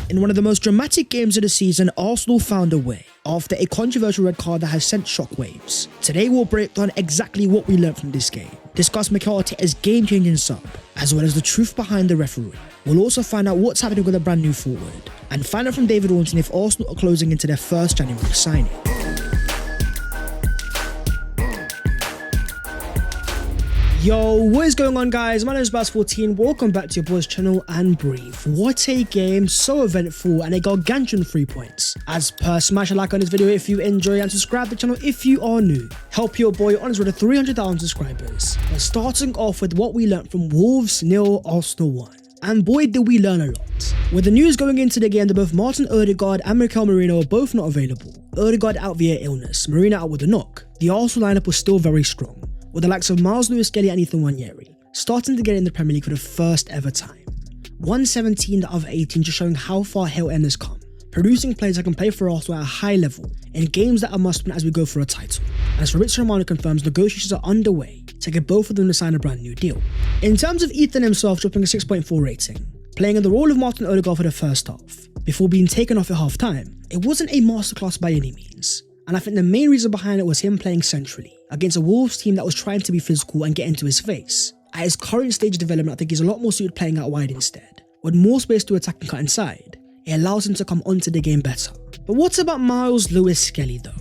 In one of the most dramatic games of the season, Arsenal found a way after a controversial red card that has sent shockwaves. Today we'll break down exactly what we learned from this game, discuss Mikel Arteta's game-changing sub, as well as the truth behind the referee. We'll also find out what's happening with a brand new forward, and find out from David Ornstein if Arsenal are closing into their first January signing. Yo, what is going on, guys? My name is Baz14. Welcome back to your boys channel and breathe. What a game, so eventful and a gargantuan 3 points. As per, smash a like on this video if you enjoy and subscribe to the channel if you are new. Help your boy on his road to 300,000 subscribers. But starting off with what we learnt from Wolves 0, Arsenal 1. And boy did we learn a lot. With the news going into the game that both Martin Odegaard and Mikel Merino are both not available. Odegaard out via illness, Merino out with a knock. The Arsenal lineup was still very strong, with the likes of Miles Lewis-Skelly and Ethan Nwaneri starting to get in the Premier League for the first ever time. 117 out of 18, just showing how far Hale End has come, producing players that can play for Arsenal at a high level in games that are must-win as we go for a title. As Fabrizio Romano confirms, negotiations are underway to get both of them to sign a brand new deal. In terms of Ethan himself, dropping a 6.4 rating, playing in the role of Martin Odegaard for the first half, before being taken off at half-time, it wasn't a masterclass by any means. And I think the main reason behind it was him playing centrally against a Wolves team that was trying to be physical and get into his face. At his current stage of development, I think he's a lot more suited playing out wide instead. With more space to attack and cut inside, it allows him to come onto the game better. But what about Miles Lewis-Skelly though?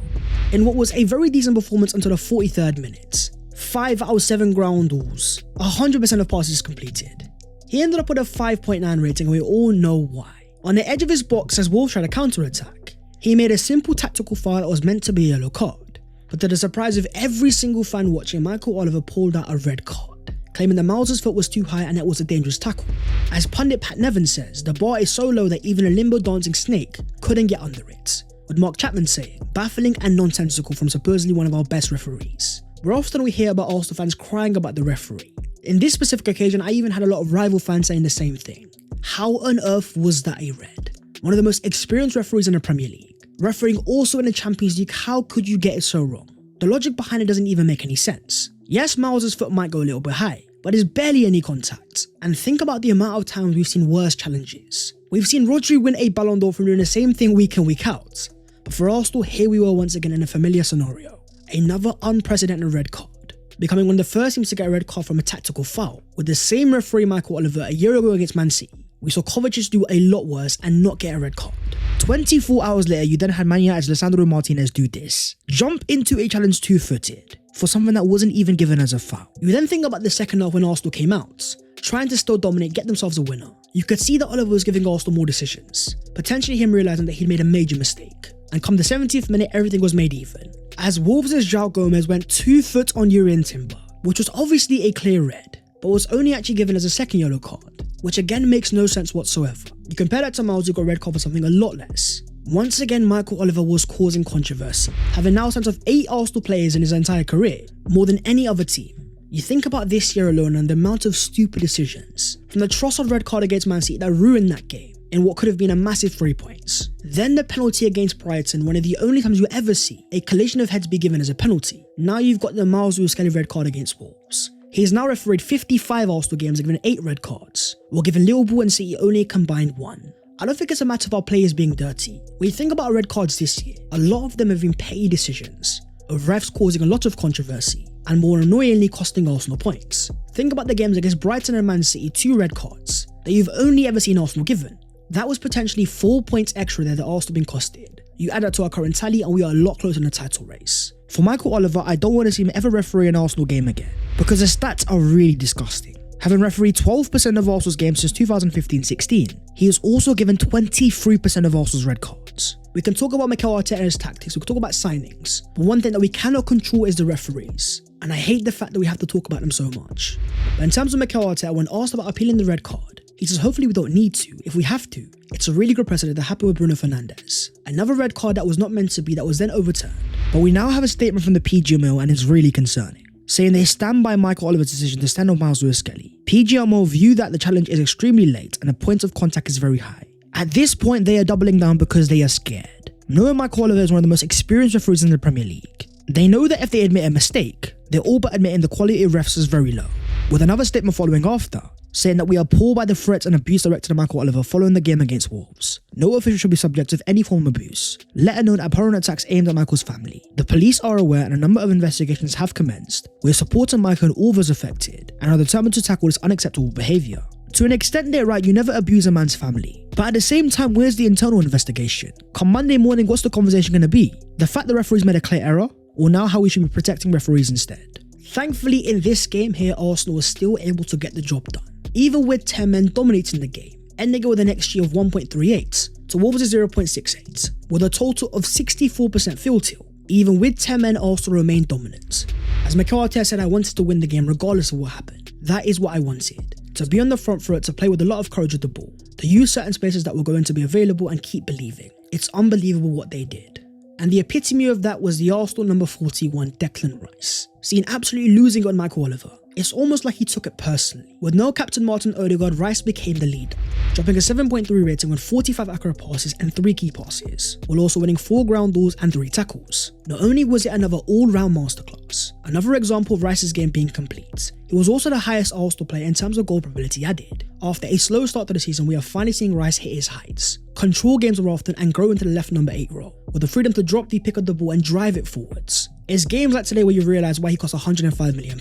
In what was a very decent performance until the 43rd minute, 5 out of 7 ground balls, 100% of passes completed. He ended up with a 5.9 rating and we all know why. On the edge of his box as Wolves tried to counter-attack, he made a simple tactical foul that was meant to be a yellow card, but to the surprise of every single fan watching, Michael Oliver pulled out a red card, claiming that Miles' foot was too high and it was a dangerous tackle. As pundit Pat Nevin says, the bar is so low that even a limbo dancing snake couldn't get under it, with Mark Chapman saying, baffling and nonsensical from supposedly one of our best referees. Where often we hear about Arsenal fans crying about the referee. In this specific occasion, I even had a lot of rival fans saying the same thing. How on earth was that a red? One of the most experienced referees in the Premier League, refereeing also in the Champions League, how could you get it so wrong? The logic behind it doesn't even make any sense. Yes, Miles' foot might go a little bit high, but there's barely any contact. And think about the amount of times we've seen worse challenges. We've seen Rodri win a Ballon d'Or from doing the same thing week in, week out. But for Arsenal, here we were once again in a familiar scenario. Another unprecedented red card, becoming one of the first teams to get a red card from a tactical foul. With the same referee Michael Oliver a year ago against Man City, we saw Kovacic do a lot worse and not get a red card. 24 hours later, you then had Man United's Lisandro Martinez do this. Jump into a challenge two-footed for something that wasn't even given as a foul. You then think about the second half when Arsenal came out, trying to still dominate, get themselves a winner. You could see that Oliver was giving Arsenal more decisions, potentially him realising that he'd made a major mistake. And come the 70th minute, everything was made even, as Wolves' João Gomez went 2 foot on Urian Timber, which was obviously a clear red, but was only actually given as a second yellow card, which again makes no sense whatsoever. You compare that to Miles, who got red card for something a lot less. Once again, Michael Oliver was causing controversy, having now sent off 8 Arsenal players in his entire career, more than any other team. You think about this year alone and the amount of stupid decisions, from the Trossard red card against Man City that ruined that game in what could have been a massive 3 points. Then the penalty against Brighton, one of the only times you ever see a collision of heads be given as a penalty. Now you've got the Miles Lewis-Skelly red card against Wolves. He's now refereed 55 Arsenal games and given 8 red cards, while giving Liverpool and City only a combined 1. I don't think it's a matter of our players being dirty. When you think about red cards this year, a lot of them have been petty decisions, of refs causing a lot of controversy, and more annoyingly costing Arsenal points. Think about the games against Brighton and Man City, 2 red cards that you've only ever seen Arsenal given. That was potentially 4 points extra there that Arsenal been costed. You add that to our current tally and we are a lot closer in the title race. For Michael Oliver, I don't want to see him ever referee an Arsenal game again, because the stats are really disgusting. Having refereed 12% of Arsenal's games since 2015-16, he has also given 23% of Arsenal's red cards. We can talk about Mikel Arteta and his tactics, we can talk about signings, but one thing that we cannot control is the referees, and I hate the fact that we have to talk about them so much. But in terms of Mikel Arteta, when asked about appealing the red card, he says hopefully we don't need to. If we have to, it's a really good precedent that happened with Bruno Fernandes. Another red card that was not meant to be, that was then overturned. But we now have a statement from the PGMOL and it's really concerning, saying they stand by Michael Oliver's decision to stand on Miles Lewis-Skelly. PGMOL view that the challenge is extremely late and the point of contact is very high. At this point, they are doubling down because they are scared. Knowing Michael Oliver is one of the most experienced referees in the Premier League, they know that if they admit a mistake, they're all but admitting the quality of refs is very low. With another statement following after, saying that we are appalled by the threats and abuse directed at Michael Oliver following the game against Wolves. No official should be subject to any form of abuse, let alone abhorrent attacks aimed at Michael's family. The police are aware and a number of investigations have commenced. We are supporting Michael and all those affected and are determined to tackle this unacceptable behaviour. To an extent they're right, you never abuse a man's family. But at the same time, where's the internal investigation? Come Monday morning, what's the conversation going to be? The fact the referees made a clear error? Or now how we should be protecting referees instead? Thankfully in this game here, Arsenal was still able to get the job done. Even with 10 men dominating the game, ending it with an XG of 1.38 to Wolves' 0.68, with a total of 64% field till. Even with 10 men, Arsenal remained dominant. As Mikel Arteta said, I wanted to win the game regardless of what happened. That is what I wanted. To be on the front foot, to play with a lot of courage with the ball, to use certain spaces that were going to be available and keep believing. It's unbelievable what they did. And the epitome of that was the Arsenal number 41, Declan Rice. Seen absolutely losing on Michael Oliver. It's almost like he took it personally. With no captain Martin Odegaard, Rice became the leader, dropping a 7.3 rating on 45 accurate passes and 3 key passes, while also winning 4 ground balls and 3 tackles. Not only was it another all-round masterclass, another example of Rice's game being complete, he was also the highest Arsenal player in terms of goal probability added. After a slow start to the season, we are finally seeing Rice hit his heights, control games more often and grow into the left number 8 role, with the freedom to drop the pick of the ball and drive it forwards. It's games like today where you realise why he costs £105 million.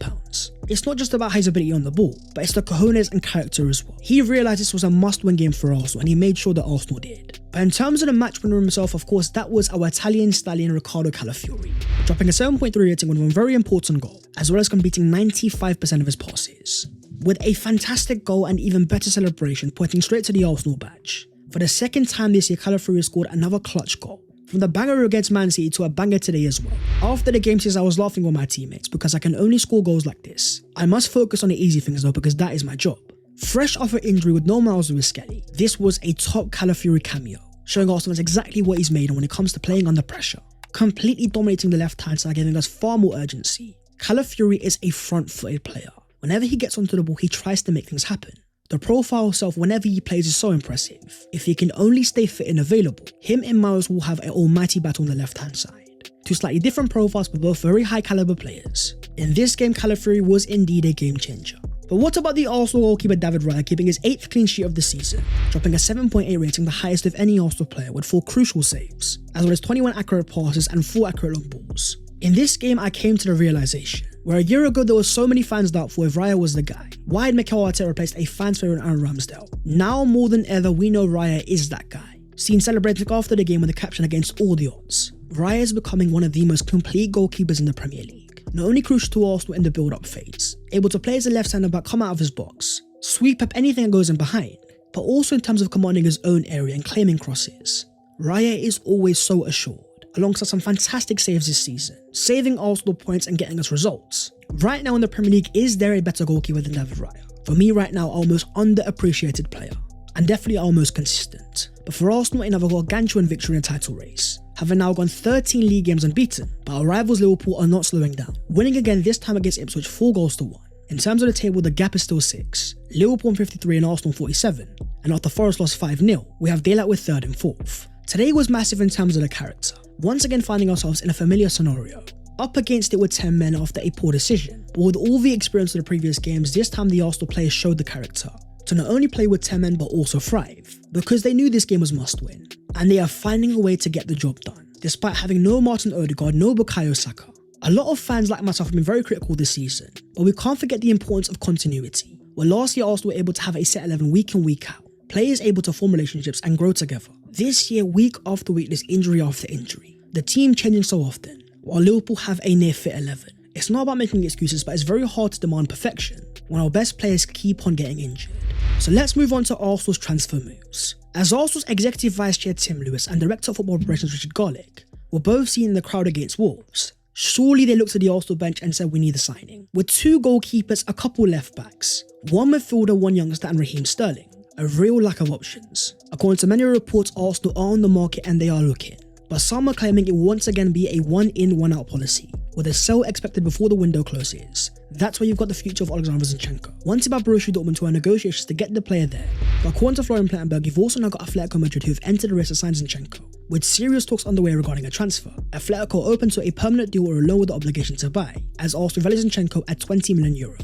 It's not just about his ability on the ball, but it's the cojones and character as well. He realised this was a must-win game for Arsenal and he made sure that Arsenal did. But in terms of the match winner himself, of course, that was our Italian stallion Riccardo Calafiori, dropping a 7.3 rating on one very important goal, as well as completing 95% of his passes, with a fantastic goal and even better celebration pointing straight to the Arsenal badge. For the second time this year, Calafiori scored another clutch goal. From the banger against Man City to a banger today as well. After the game, since I was laughing with my teammates because I can only score goals like this. I must focus on the easy things though because that is my job. Fresh off an injury with no Miles Lewis Skelly, this was a top Calafiori cameo, showing Arsenal exactly what he's made of when it comes to playing under pressure. Completely dominating the left hand side, giving us far more urgency. Calafiori is a front-footed player. Whenever he gets onto the ball, he tries to make things happen. The profile itself whenever he plays is so impressive. If he can only stay fit and available, him and Miles will have an almighty battle on the left hand side. Two slightly different profiles but both very high caliber players. In this game, Calafiori was indeed a game changer. But what about the Arsenal goalkeeper David Raya keeping his 8th clean sheet of the season, dropping a 7.8 rating, the highest of any Arsenal player with 4 crucial saves, as well as 21 accurate passes and 4 accurate long balls. In this game, I came to the realization, where a year ago there were so many fans doubtful if Raya was the guy, why had Mikel Arteta replaced a fan's favourite Aaron Ramsdale? Now more than ever, we know Raya is that guy. Seen celebrating after the game with a caption against all the odds. Raya is becoming one of the most complete goalkeepers in the Premier League. Not only crucial to Arsenal in the build-up phase, able to play as a left centre back, come out of his box, sweep up anything that goes in behind, but also in terms of commanding his own area and claiming crosses. Raya is always so assured, alongside some fantastic saves this season, saving Arsenal points and getting us results. Right now in the Premier League, is there a better goalkeeper than David Raya? For me right now, our most underappreciated player, and definitely our most consistent. But for Arsenal, another gargantuan victory in the title race, having now gone 13 league games unbeaten, but our rivals Liverpool are not slowing down, winning again this time against Ipswich 4-1. In terms of the table, the gap is still 6, Liverpool on 53 and Arsenal 47, and after Forest lost 5-0, we have daylight with 3rd and 4th. Today was massive in terms of the character, once again finding ourselves in a familiar scenario, up against it with 10 men after a poor decision, but with all the experience of the previous games, this time the Arsenal players showed the character to not only play with 10 men but also thrive, because they knew this game was must win, and they are finding a way to get the job done, despite having no Martin Odegaard, no Bukayo Saka. A lot of fans like myself have been very critical this season, but we can't forget the importance of continuity, where last year Arsenal were able to have a set 11 week in week out, players able to form relationships and grow together. This year, week after week, there's injury after injury, the team changing so often, while Liverpool have a near fit 11. It's not about making excuses, but it's very hard to demand perfection when our best players keep on getting injured. So let's move on to Arsenal's transfer moves. As Arsenal's Executive Vice Chair Tim Lewis and Director of Football Operations Richard Garlick were both seen in the crowd against Wolves, surely they looked to the Arsenal bench and said we need a signing. With 2 goalkeepers, a couple left backs, 1 midfielder, 1 youngster and Raheem Sterling, a real lack of options. According to many reports, Arsenal are on the market and they are looking, but some are claiming it will once again be a 1 in, 1 out policy, with a sell expected before the window closes. That's where you've got the future of Alexander Zinchenko. Wanted by Borussia Dortmund to our negotiations to get the player there, but according to Florian Plettenberg, you've also now got Atletico Madrid who have entered the race to sign Zinchenko. With serious talks underway regarding a transfer, Atletico open to a permanent deal or a loan with the obligation to buy, as Arsenal values Zinchenko at €20 million.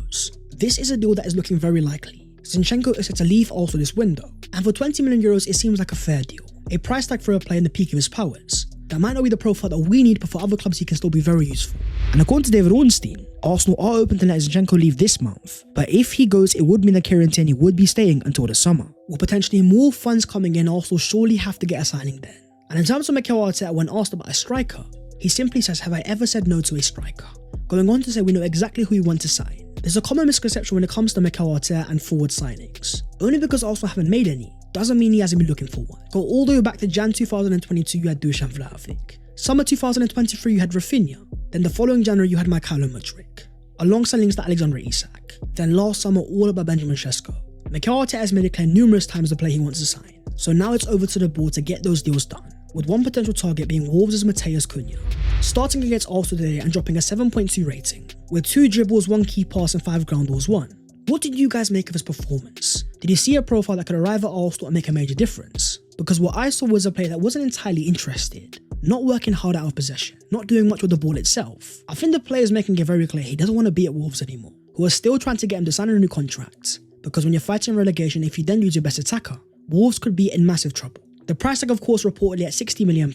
This is a deal that is looking very likely, Zinchenko is set to leave also this window, and for €20 million it seems like a fair deal, a price tag for a player in the peak of his powers. That might not be the profile that we need, but for other clubs he can still be very useful. And according to David Ornstein, Arsenal are open to letting Zinchenko leave this month, but if he goes it would mean that Kieran Tierney would be staying until the summer. With potentially more funds coming in, Arsenal surely have to get a signing then. And in terms of Mikel Arteta, when asked about a striker, he simply says, "Have I ever said no to a striker?" Going on to say we know exactly who we want to sign. There's a common misconception when it comes to Mikel Arteta and forward signings. Only because Arsenal haven't made any doesn't mean he hasn't been looking for one. Go all the way back to Jan 2022, you had Dusan Vlahovic. Summer 2023, you had Rafinha. Then the following January, you had Mykhailo Mudryk. Alongside links to Alexander Isak. Then last summer, all about Benjamin Sesko. Mikel Arteta has made it clear numerous times the player he wants to sign. So now it's over to the board to get those deals done, with one potential target being Wolves' Matheus Cunha. Starting against Arsenal today and dropping a 7.2 rating, with 2 dribbles, 1 key pass and 5 ground balls won. What did you guys make of his performance? Did you see a profile that could arrive at Arsenal and make a major difference? Because what I saw was a player that wasn't entirely interested, not working hard out of possession, not doing much with the ball itself. I think the player is making it very clear he doesn't want to be at Wolves anymore, who are still trying to get him to sign a new contract, because when you're fighting relegation, if you then lose your best attacker, Wolves could be in massive trouble. The price tag of course reportedly at £60 million,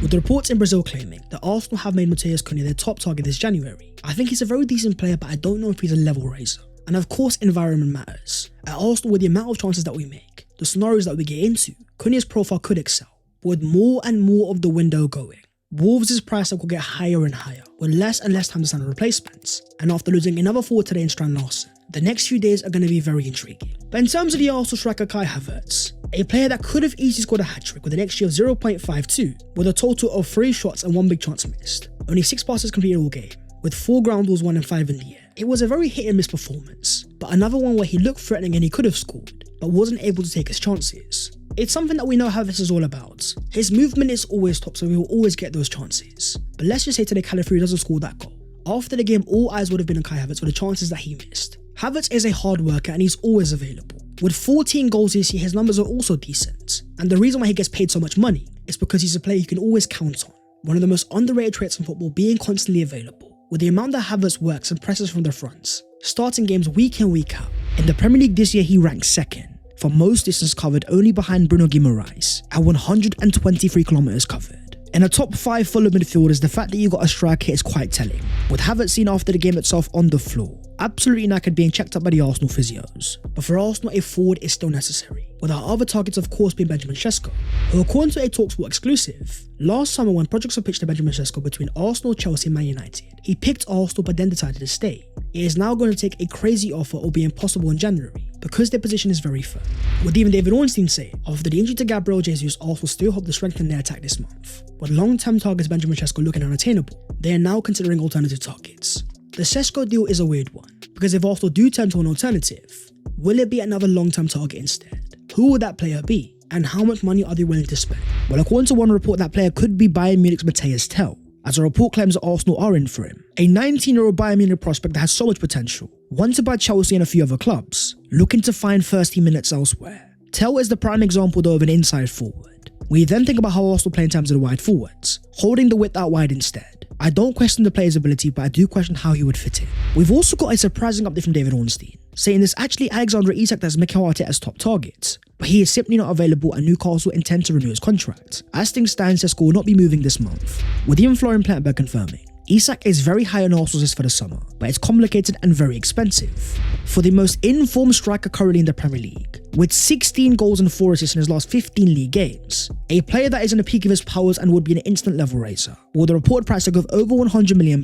with the reports in Brazil claiming that Arsenal have made Matheus Cunha their top target this January. I think he's a very decent player, but I don't know if he's a level raiser. And of course environment matters. At Arsenal, with the amount of chances that we make, the scenarios that we get into, Cunha's profile could excel. But with more and more of the window going, Wolves' price tag will get higher and higher, with less and less time to sign replacements. And after losing another forward today in Strand Larsen, the next few days are going to be very intriguing. But in terms of the Arsenal striker Kai Havertz, a player that could have easily scored a hat-trick with an XG of 0.52, with a total of 3 shots and 1 big chance missed. Only 6 passes completed all game, with 4 ground balls, 1 and 5 in the air. It was a very hit and miss performance, but another one where he looked threatening and he could have scored, but wasn't able to take his chances. It's something that we know Havertz is all about. His movement is always top, so we will always get those chances. But let's just say today Calafuri doesn't score that goal. After the game, all eyes would have been on Kai Havertz for the chances that he missed. Havertz is a hard worker and he's always available. With 14 goals this year, his numbers are also decent. And the reason why he gets paid so much money is because he's a player you can always count on. One of the most underrated traits in football, being constantly available. With the amount that Havertz works and presses from the fronts, starting games week in, week out. In the Premier League this year, he ranks second for most distance covered, only behind Bruno Guimaraes at 123 kilometers covered. In a top 5 full of midfielders, the fact that you got a striker is quite telling, with Havertz seen after the game itself on the floor, absolutely knackered, being checked up by the Arsenal physios. But for Arsenal, a forward is still necessary, with our other targets of course being Benjamin Sesko, who according to a TalkSport exclusive, last summer when projects were pitched to Benjamin Sesko between Arsenal, Chelsea and Man United, he picked Arsenal but then decided to stay. It is now going to take a crazy offer or be impossible in January, because their position is very firm. With even David Ornstein saying, after the injury to Gabriel Jesus, Arsenal still hope to strengthen their attack this month. With long-term targets Benjamin Sesko looking unattainable, they are now considering alternative targets. The Sesko deal is a weird one, because if Arsenal do turn to an alternative, will it be another long-term target instead? Who would that player be? And how much money are they willing to spend? Well, according to one report, that player could be Bayern Munich's Matthias Tell, as a report claims that Arsenal are in for him. A 19-year-old Bayern Munich prospect that has so much potential, wanted by Chelsea and a few other clubs, looking to find first-team minutes elsewhere. Tell is the prime example though of an inside forward. We then think about how Arsenal play in terms of the wide forwards, holding the width out wide instead. I don't question the player's ability, but I do question how he would fit in. We've also got a surprising update from David Ornstein, saying there's actually Alexander Isak that's Mikel Arteta's top target, but he is simply not available and Newcastle intend to renew his contract. As things stand, Sesko will not be moving this month, with even Florian Plettenberg confirming. Isak is very high on Arsenal's list for the summer, but it's complicated and very expensive. For the most informed striker currently in the Premier League, with 16 goals and 4 assists in his last 15 league games, a player that is in the peak of his powers and would be an instant level raiser, with a reported price tag of over £100 million,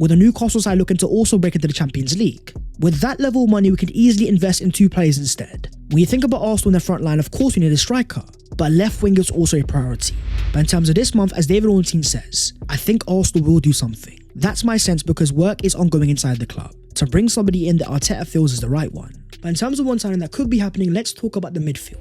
with a Newcastle side looking to also break into the Champions League. With that level of money, we could easily invest in 2 players instead. When you think about Arsenal in their front line, of course we need a striker, but left wing is also a priority. But in terms of this month, as David Ornstein says, I think Arsenal will do something. That's my sense, because work is ongoing inside the club to bring somebody in that Arteta feels is the right one. But in terms of one signing that could be happening, let's talk about the midfield.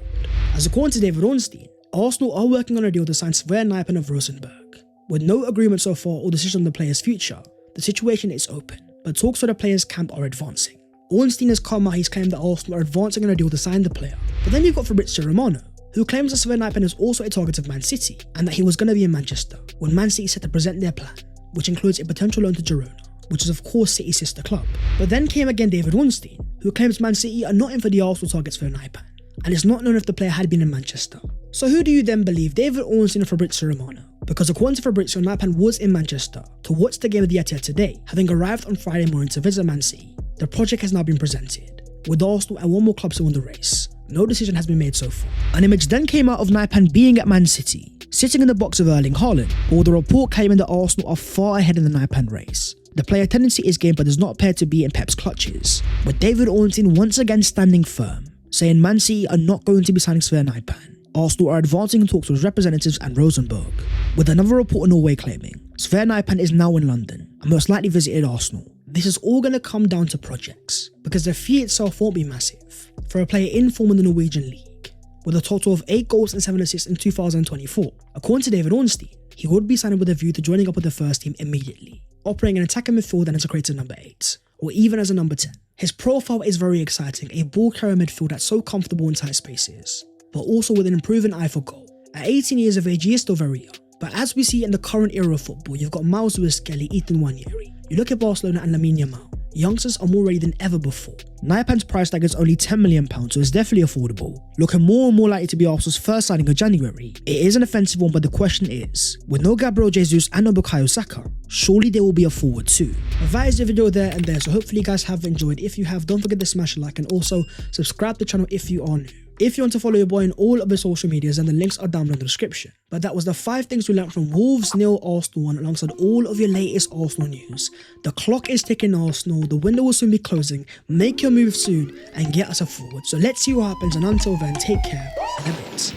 As according to David Ornstein, Arsenal are working on a deal to sign Sverre Nypan of Rosenborg. With no agreement so far or decision on the player's future, the situation is open, but talks for the player's camp are advancing. Ornstein has come out, he's claimed that Arsenal are advancing on a deal to sign the player. But then you've got Fabrizio Romano, who claims that Sverre Nypan is also a target of Man City, and that he was going to be in Manchester, when Man City set to present their plan, which includes a potential loan to Girona, which is of course City's sister club. But then came again David Ornstein, who claims Man City are not in for the Arsenal targets for Nypan, and it's not known if the player had been in Manchester. So who do you then believe, David Ornstein or Fabrizio Romano? Because according to Fabrizio, Nypan was in Manchester to watch the game of the Etihad today, having arrived on Friday morning to visit Man City. The project has now been presented, with Arsenal and one more club still in the race. No decision has been made so far. An image then came out of Nypan being at Man City, sitting in the box of Erling Haaland, with the report claiming that Arsenal are far ahead in the Nypan race. The player tendency is game but does not appear to be in Pep's clutches, with David Ornstein once again standing firm, saying Man City are not going to be signing Sverre Nypan. Arsenal are advancing in talks with representatives and Rosenborg, with another report in Norway claiming Sverre Nypan is now in London and most likely visited Arsenal. This is all going to come down to projects, because the fee itself won't be massive for a player in form in the Norwegian league, with a total of 8 goals and 7 assists in 2024. According to David Ornstein, he would be signing with a view to joining up with the first team immediately, operating an attacking midfield and as a creative number 8, or even as a number 10. His profile is very exciting, a ball carrier midfield that's so comfortable in tight spaces, but also with an improving eye for goal. At 18 years of age, he is still very young, but as we see in the current era of football, you've got Miles Lewis-Skelly, Ethan Nwaneri. You look at Barcelona and Lamine Yamal, youngsters are more ready than ever before. Nypan's price tag is only £10 million, so it's definitely affordable. Looking more and more likely to be Arsenal's first signing of January. It is an offensive one, but the question is, with no Gabriel Jesus and no Bukayo Saka, surely there will be a forward too. That is the video there and there, so hopefully you guys have enjoyed. If you have, don't forget to smash a like and also subscribe to the channel if you are new. If you want to follow your boy on all of his social medias, then the links are down below in the description. But that was the 5 things we learned from Wolves 0 Arsenal 1 alongside all of your latest Arsenal news. The clock is ticking Arsenal, the window will soon be closing, make your move soon and get us a forward. So let's see what happens, and until then, take care and a bit.